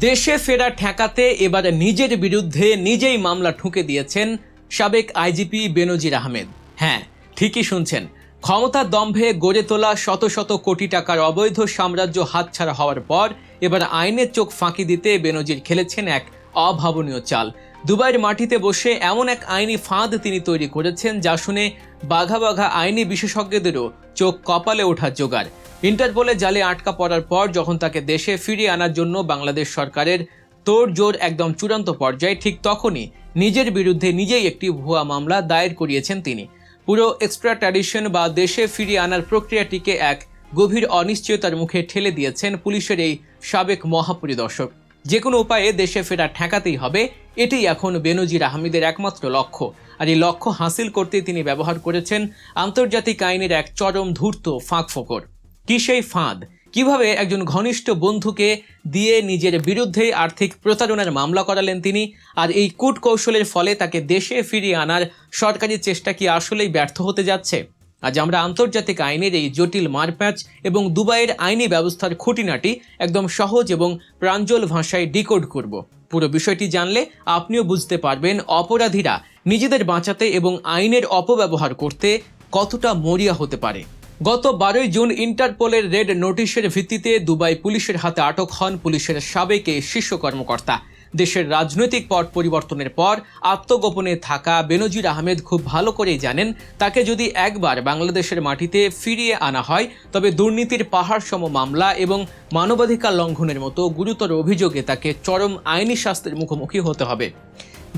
দেশে ফেরা ঠেকাতে এবার নিজের বিরুদ্ধে নিজেই মামলা ঠুকে দিয়েছেন সাবেক আইজিপি বেনজির আহমেদ। হ্যাঁ, ঠিকই শুনছেন, ক্ষমতার দম্ভে গড়ে তোলা শত শত কোটি টাকার অবৈধ সাম্রাজ্য হাতছাড়া হওয়ার পর এবার আইনের চোখ ফাঁকি দিতে বেনজির খেলেছেন এক অভাবনীয় চাল। দুবাইয়ের মাটিতে বসে এমন এক আইনি ফাঁদ তিনি তৈরি করেছেন যা শুনে বাঘা বাঘা আইনি বিশেষজ্ঞদেরও চোখ কপালে ওঠার জোগাড়। ইন্টারপোলে জালে আটকা পড়ার পর যখন তাকে দেশে ফিরিয়ে আনার জন্য বাংলাদেশ সরকারের তোড়জোড় একদম চূড়ান্ত পর্যায়ে, ঠিক তখনই নিজের বিরুদ্ধে নিজেই একটি ভুয়া মামলা দায়ের করিয়েছেন তিনি। পুরো এক্সট্রাডিশন বা দেশে ফিরিয়ে আনার প্রক্রিয়াটিকে এক গভীর অনিশ্চয়তার মুখে ঠেলে দিয়েছেন পুলিশের এই সাবেক মহাপরিদর্শক। যে কোনো উপায়ে দেশে ফেরা ঠেকাতেই হবে, এটি এখন বেনজির আহমেদের একমাত্র লক্ষ্য। আর এই লক্ষ্য হাসিল করতে তিনি ব্যবহার করেছেন আন্তর্জাতিক আইনের এক চরম ধূর্ত ফাঁকফোকর। কি সেই ফাঁদ? কিভাবে একজন ঘনিষ্ঠ বন্ধুকে দিয়ে নিজের বিরুদ্ধে আর্থিক প্রতারণার মামলা করালেন তিনি, আর এই কূটকৌশলের ফলে তাকে দেশে ফিরিয়ে আনার সরকারি চেষ্টা কি আসলেই ব্যর্থ হতে যাচ্ছে? আজ আমরা আন্তর্জাতিক আইনের এই জটিল মারপ্যাঁচ এবং দুবাইয়ের আইনি ব্যবস্থার খুঁটিনাটি একদম সহজ এবং প্রাঞ্জল ভাষায় ডিকোড করব। পুরো বিষয়টি জানলে আপনিও বুঝতে পারবেন অপরাধীরা নিজেদের বাঁচাতে এবং আইনের অপব্যবহার করতে কতটা মরিয়া হতে পারে। গত 12 জুন ইন্টারপোলের রেড নোটিশের ভিত্তিতে দুবাই পুলিশের হাতে আটক হন পুলিশের সাবেক এই শীর্ষ কর্মকর্তা। দেশের রাজনৈতিক পট পরিবর্তনের পর আত্মগোপনে থাকা বেনজির আহমেদ খুব ভালো করেই জানেন, তাকে যদি একবার বাংলাদেশের মাটিতে ফিরিয়ে আনা হয় তবে দুর্নীতির পাহাড়সম মামলা এবং মানবাধিকার লঙ্ঘনের মতো গুরুতর অভিযোগে তাকে চরম আইনি শাস্তির মুখোমুখি হতে হবে।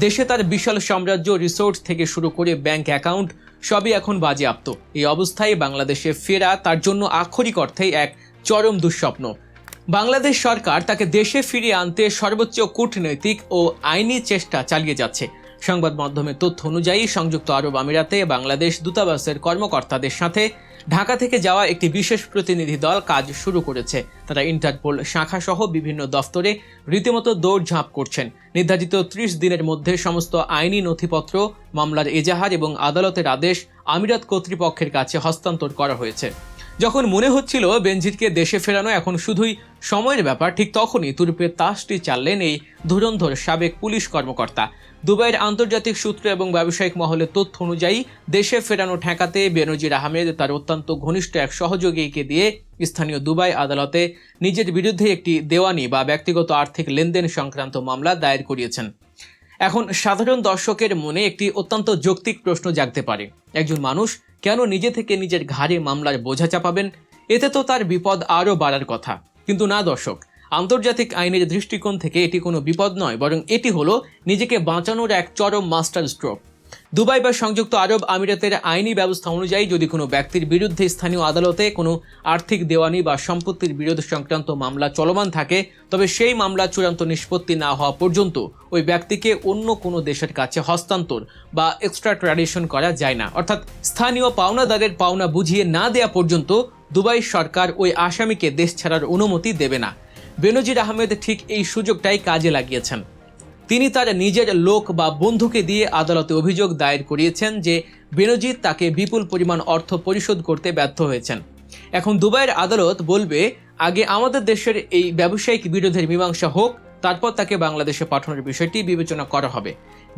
দেশে তার বিশাল সাম্রাজ্য, রিসোর্ট থেকে শুরু করে ব্যাংক অ্যাকাউন্ট সবই এখন বাজেয়াপ্ত। এই অবস্থায় বাংলাদেশে ফেরা তার জন্য আক্ষরিক অর্থেই এক চরম দুঃস্বপ্ন। বাংলাদেশ সরকার তাকে দেশে ফিরিয়ে আনতে সর্বোচ্চ কূটনৈতিক ও আইনি চেষ্টা চালিয়ে যাচ্ছে। সংবাদ মাধ্যমের তথ্য অনুযায়ী সংযুক্ত আরব আমিরাতে বাংলাদেশ দূতাবাসের কর্মকর্তাদের সাথে ঢাকা থেকে যাওয়া একটি বিশেষ প্রতিনিধি দল কাজ শুরু করেছে। তারা ইন্টারপোল শাখা সহ বিভিন্ন দফতরে রীতিমতো দৌড়ঝাঁপ করছেন। নির্ধারিত 30 দিনের মধ্যে সমস্ত আইনি নথিপত্র, মামলার এজাহার এবং আদালতের আদেশ আমিরাত কর্তৃপক্ষের কাছে হস্তান্তর করা হয়েছে। যখন মনে হচ্ছিল বেনজিরকে দেশে ফেরানো এখন শুধুই সময়ের ব্যাপার, ঠিক তখনই তুরুপের তাসটি চাললেন এই ধুরন্ধর সাবেক পুলিশ কর্মকর্তা। দুবাইয়ের আন্তর্জাতিক সূত্র এবং ব্যবসায়িক মহলের তথ্য অনুযায়ী দেশে ফেরানো ঠেকাতে বেনজির আহমেদ তার অত্যন্ত ঘনিষ্ঠ এক সহযোগীকে দিয়ে স্থানীয় দুবাই আদালতে নিজের বিরুদ্ধে একটি দেওয়ানি বা ব্যক্তিগত আর্থিক লেনদেন সংক্রান্ত মামলা দায়ের করিয়েছেন। এখন সাধারণ দর্শকের মনে একটি অত্যন্ত যৌক্তিক প্রশ্ন জাগতে পারে, একজন মানুষ কেন নিজে থেকে নিজের ঘাড়ে মামলার বোঝা চাপাবেন? এতে তো তার বিপদ আরও বাড়ার কথা। কিন্তু না দর্শক, আন্তর্জাতিক আইনের দৃষ্টিকোণ থেকে এটি কোনো বিপদ নয়, বরং এটি হলো নিজেকে বাঁচানোর এক চরম মাস্টার স্ট্রোক। দুবাই বা সংযুক্ত আরব আমিরাতের আইনি ব্যবস্থা অনুযায়ী যদি কোনো ব্যক্তির বিরুদ্ধে স্থানীয় আদালতে কোনো আর্থিক দেওয়ানি বা সম্পত্তির বিরোধ সংক্রান্ত মামলা চলমান থাকে, তবে সেই মামলা চূড়ান্ত নিষ্পত্তি না হওয়া পর্যন্ত ওই ব্যক্তিকে অন্য কোনো দেশের কাছে হস্তান্তর বা এক্সট্রাডিশন করা যায় না। অর্থাৎ স্থানীয় পাওনাদারের পাওনা বুঝিয়ে না দেওয়া পর্যন্ত দুবাই সরকার ওই আসামিকে দেশ ছাড়ার অনুমতি দেবে না। বেনজির আহমেদ ঠিক এই সুযোগটাই কাজে লাগিয়েছেন। তিনি তার নিজের লোক বা বন্ধুকে দিয়ে আদালতে অভিযোগ দায়ের করিয়েছেন যে বেনজির তাকে বিপুল পরিমাণ অর্থ পরিশোধ করতে ব্যর্থ হয়েছেন। এখন দুবাইয়ের আদালত বলবে, আগে আমাদের দেশের এই ব্যবসায়িক বিরোধের মীমাংসা হোক, তারপর তাকে বাংলাদেশে পাঠানোর বিষয়টি বিবেচনা করা হবে।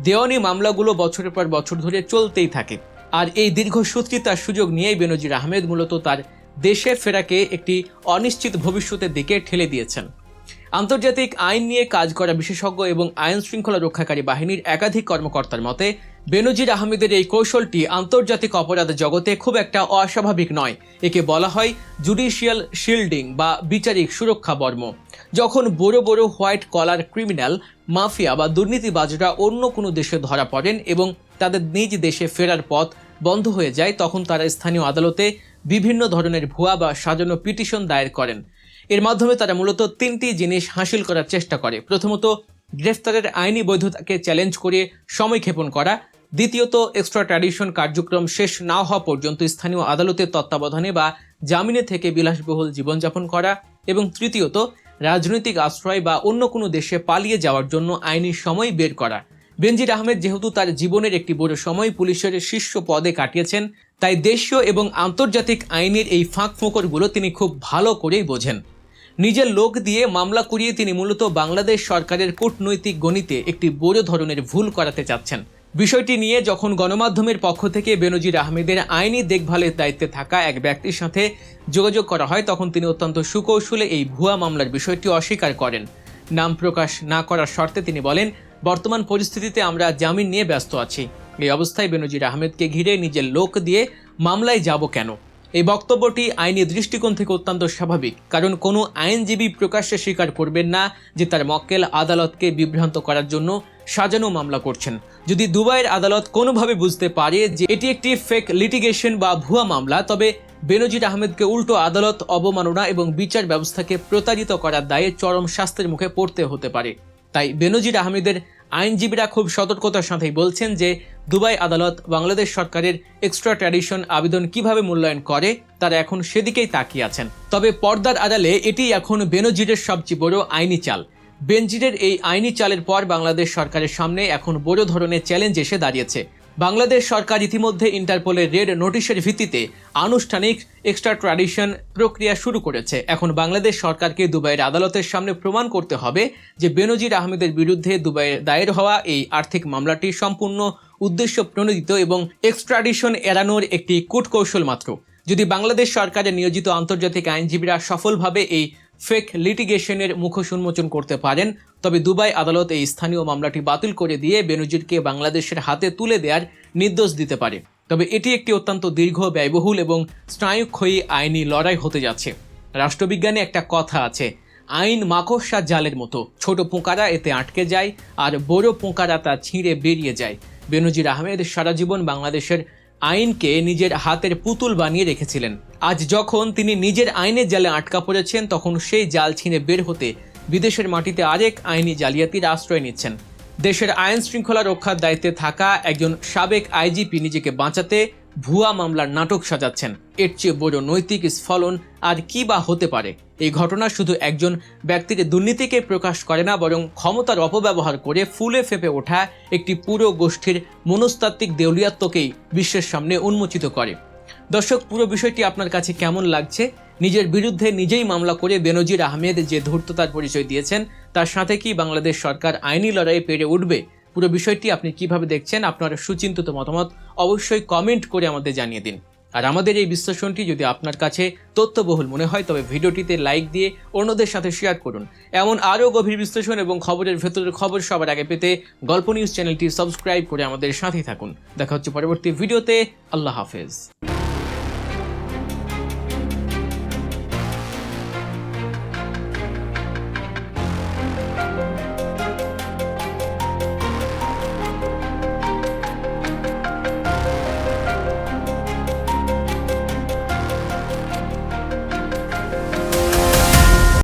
দেওয়ানি মামলাগুলো বছরের পর বছর ধরে চলতেই থাকে। আর এই দীর্ঘসূত্রিতার সুযোগ নিয়েই বেনজির আহমেদ মূলত তার দেশে ফেরাকে একটি অনিশ্চিত ভবিষ্যতের দিকে ঠেলে দিয়েছেন। আন্তর্জাতিক আইন নিয়ে কাজ করা বিশেষজ্ঞ এবং আইন শৃঙ্খলা রক্ষাকারী বাহিনীর একাধিক কর্মকর্তার মতে বেনজির আহমেদের এই কৌশলটি আন্তর্জাতিক অপরাধ জগতে খুব একটা অস্বাভাবিক নয়। একে বলা হয় জুডিশিয়াল শিল্ডিং বা বিচারিক সুরক্ষা বর্ম। যখন বড় বড় হোয়াইট কলার ক্রিমিনাল, মাফিয়া বা দুর্নীতিবাজরা অন্য কোনো দেশে ধরা পড়েন এবং তাদের নিজ দেশে ফেরার পথ বন্ধ হয়ে যায়, তখন তারা স্থানীয় আদালতে বিভিন্ন ধরনের ভুয়া বা সাজানো পিটিশন দায়ের করেন। এর মাধ্যমে তারা মূলত 3টি জিনিস হাসিল করার চেষ্টা করে। প্রথমত, গ্রেফতারের আইনি বৈধতাকে চ্যালেঞ্জ করে সময় ক্ষেপণ করা। দ্বিতীয়ত, এক্সট্রাডিশন কার্যক্রম শেষ না হওয়া পর্যন্ত স্থানীয় আদালতের তত্ত্বাবধানে বা জামিনে থেকে বিলাসবহুল জীবনযাপন করা। এবং তৃতীয়ত, রাজনৈতিক আশ্রয় বা অন্য কোনো দেশে পালিয়ে যাওয়ার জন্য আইনি সময় বের করা। বেনজির আহমেদ যেহেতু তার জীবনের একটি বড় সময় পুলিশের শীর্ষ পদে কাটিয়েছেন, তাই দেশীয় এবং আন্তর্জাতিক আইনের এই ফাঁক ফোকরগুলো তিনি খুব ভালো করেই বোঝেন। নিজের লোক দিয়ে মামলা করিয়ে তিনি মূলত বাংলাদেশ সরকারের কূটনৈতিক গণিতে একটি বড় ধরনের ভুল করাতে চাচ্ছেন। বিষয়টি নিয়ে যখন গণমাধ্যমের পক্ষ থেকে বেনজির আহমেদের আইনি দেখভালের দায়িত্বে থাকা এক ব্যক্তির সাথে যোগাযোগ করা হয়, তখন তিনি অত্যন্ত সুকৌশলে এই ভুয়া মামলার বিষয়টি অস্বীকার করেন। নাম প্রকাশ না করার শর্তে তিনি বলেন, বর্তমান পরিস্থিতিতে আমরা জামিন নিয়ে ব্যস্ত আছি। এই অবস্থায় বেনজির আহমেদকে ঘিরে নিজের লোক দিয়ে মামলায় যাব কেন? এই বক্তব্যটি আইনি দৃষ্টিকোণ থেকে অত্যন্ত স্বাভাবিক, কারণ কোনো আইনজীবী প্রকাশ্যে স্বীকার করবেন না যে তার মক্কেল আদালতকে বিভ্রান্ত করার জন্য সাজানো মামলা করছেন। যদি দুবাইয়ের আদালত কোনোভাবে বুঝতে পারে যে এটি একটি ফেক লিটিগেশন বা ভুয়া মামলা, তবে বেনজির আহমেদকে উল্টো আদালত অবমাননা এবং বিচার ব্যবস্থাকে প্রতারিত করার দায়ে চরম শাস্তির মুখে পড়তে হতে পারে। তাই বেনজির আহমেদের আইনজীবীরা খুব সতর্কতার সাথেই বলছেন যে দুবাই আদালত বাংলাদেশ সরকারের এক্সট্রাডিশন আবেদন কিভাবে মূল্যায়ন করে তারা এখন সেদিকেই তাকিয়ে আছেন। তবে পর্দার আড়ালে এটি এখন বেনজিরের সবচেয়ে বড় আইনি চাল। বেনজিরের এই আইনি চালের পর বাংলাদেশ সরকারের সামনে এখন বড় ধরনের চ্যালেঞ্জ এসে দাঁড়িয়েছে। বাংলাদেশ সরকার ইতিমধ্যে ইন্টারপোলের রেড নোটিশের ভিত্তিতে আনুষ্ঠানিক এক্সট্রাডিশন প্রক্রিয়া শুরু করেছে। এখন বাংলাদেশ সরকারকে দুবাইয়ের আদালতের সামনে প্রমাণ করতে হবে যে বেনজির আহমেদের বিরুদ্ধে দুবাইয়ে দায়ের হওয়া এই আর্থিক মামলাটি সম্পূর্ণ উদ্দেশ্য প্রণোদিত এবং এক্সট্রাডিশন এড়ানোর একটি কূটকৌশল মাত্র। যদি বাংলাদেশ সরকারের নিয়োজিত আন্তর্জাতিক আইনজীবীরা সফলভাবে এই ফেক লিটিগেশনের মুখোশ উন্মোচন করতে পারেন, তবে দুবাই আদালত এই স্থানীয় মামলাটি বাতিল করে দিয়ে বেনজিরকে বাংলাদেশের হাতে তুলে দেওয়ার নির্দেশ দিতে পারে। তবে এটি একটি অত্যন্ত দীর্ঘ, ব্যয়বহুল এবং স্নায়ুক্ষয়ী আইনি লড়াই হতে যাচ্ছে। রাষ্ট্রবিজ্ঞানে একটা কথা আছে, আইন মাকড়সা জালের মতো, ছোট পোকারা এতে আটকে যায় আর বড় পোকারা তা ছিঁড়ে বেরিয়ে যায়। বেনজির আহমেদ সারা জীবন বাংলাদেশের আইনকে নিজের হাতের পুতুল বানিয়ে রেখেছিলেন। আজ যখন তিনি নিজের আইনের জালে আটকা পড়েছেন, তখন সেই জাল ছিঁড়ে বের হতে বিদেশের মাটিতে আরেক আইনি জালিয়াতির আশ্রয় নিচ্ছেন। দেশের আইন শৃঙ্খলা রক্ষার দায়িত্বে থাকা একজন সাবেক আইজিপি নিজেকে বাঁচাতে ভুয়া মামলার নাটক সাজাচ্ছেন। এর চেয়ে বড় নৈতিক স্খলন আর কি বা হতে পারে? এই ঘটনা শুধু একজন ব্যক্তির দুর্নীতিকে প্রকাশ করে না, বরং ক্ষমতার অপব্যবহার করে ফুলে ফেপে ওঠা একটি পুরো গোষ্ঠীর মনস্তাত্ত্বিক দেউলিয়াত্বকেই বিশ্বের সামনে উন্মোচিত করে। দর্শক, পুরো বিষয়টি আপনার কাছে কেমন লাগছে? নিজের বিরুদ্ধে নিজেই মামলা করে বেনজির আহমেদ যে ধূর্ততার পরিচয় দিয়েছেন, তার সাথে কি বাংলাদেশ সরকার আইনি লড়াইয়ে পেরে উঠবে? পুরো বিষয়টি আপনি কিভাবে দেখছেন? আপনার সুচিন্তিত মতামত অবশ্যই কমেন্ট করে আমাদের জানিয়ে দিন। আর আমাদের এই বিশ্লেষণটি যদি আপনার কাছে তথ্যবহুল মনে হয়, তবে ভিডিওটিতে লাইক দিয়ে অন্যদের সাথে শেয়ার করুন। এমন আরও গভীর বিশ্লেষণ এবং খবরের ভেতরের খবর সবার আগে পেতে গল্প নিউজ চ্যানেলটি সাবস্ক্রাইব করে আমাদের সাথেই থাকুন। দেখা হচ্ছে পরবর্তী ভিডিওতে। আল্লাহ হাফেজ।